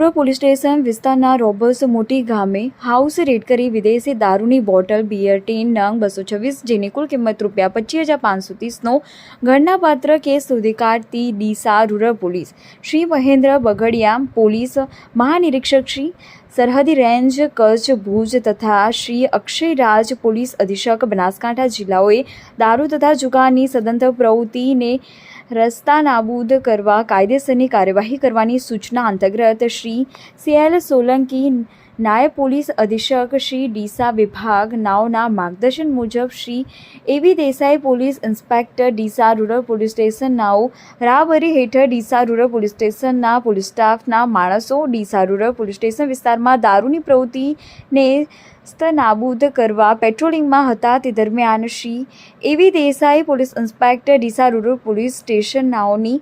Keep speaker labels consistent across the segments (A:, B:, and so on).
A: Rural police station વિસ્તારના robbers મોટી ગામે હાઉસ રેડ કરી વિદેશી દારૂની બોટલ બિયર ટીન નંગ 226 જેની કુલ કિંમત ₹25,530નો ગણનાપાત્ર કેસ શોધી કાઢતી Deesa rural police Shri Mahendra Bagadiya, police મહાનિરીક્ષક શ્રી સરહદી રેન્જ કચ્છ ભુજ તથા શ્રી અક્ષય રાજ, પોલીસ અધિક્ષક બનાસકાંઠા જિલ્લાઓએ દારૂ તથા જુગારની સદંતર પ્રવૃત્તિને રસ્તા નાબૂદ કરવા કાયદેસરની કાર્યવાહી કરવાની સૂચના અંતર્ગત શ્રી CL સોલંકી, નાયબ પોલીસ અધિક્ષક શ્રી ડીસા વિભાગ નાઓના માર્ગદર્શન મુજબ Shri AB Desai, police inspector Deesa rural police station નાઓ રાહબરી હેઠળ ડીસા રૂરલ પોલીસ સ્ટેશનના પોલીસ સ્ટાફના માણસો ડીસા રૂરલ પોલીસ સ્ટેશન વિસ્તારમાં દારૂની પ્રવૃત્તિને નાબૂદ કરવા પેટ્રોલિંગમાં હતા. તે દરમિયાન Shri AB Desai, police inspector Deesa rural police station નાઓની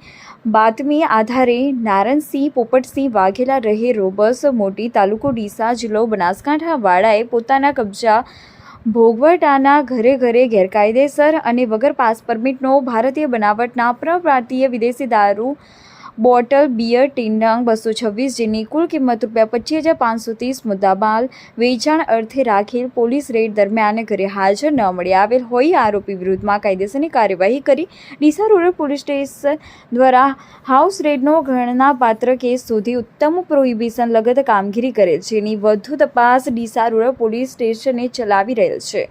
A: બાતમી આધારે નારણસિંહ પોપટસિંહ વાઘેલા રહે રોબર્સ મોટી, તાલુકો ડીસા, જિલ્લો બનાસકાંઠા વાળાએ પોતાના કબજા ભોગવટાના ઘરે ગેરકાયદેસર અને વગર પાસ પરમિટનો ભારતીય બનાવટના પ્રપ્રાંતીય વિદેશી દારૂ બોટલ બિયર ટીન નંગ 226 જેની કુલ કિંમત ₹25,530 મુદ્દામાલ વેચાણ અર્થે રાખેલ પોલીસ રેડ દરમિયાન ઘરે હાજર ન મળી આવેલ હોય આરોપી વિરુદ્ધમાં કાયદેસરની કાર્યવાહી કરી ડીસા રૂરલ પોલીસ સ્ટેશન દ્વારા હાઉસ રેડનો ગણનાપાત્ર કેસ શોધી ઉત્તમ પ્રોહિબિશન લગત કામગીરી કરેલ, જેની વધુ તપાસ ડીસા રૂરલ પોલીસ સ્ટેશને ચલાવી રહેલ છે.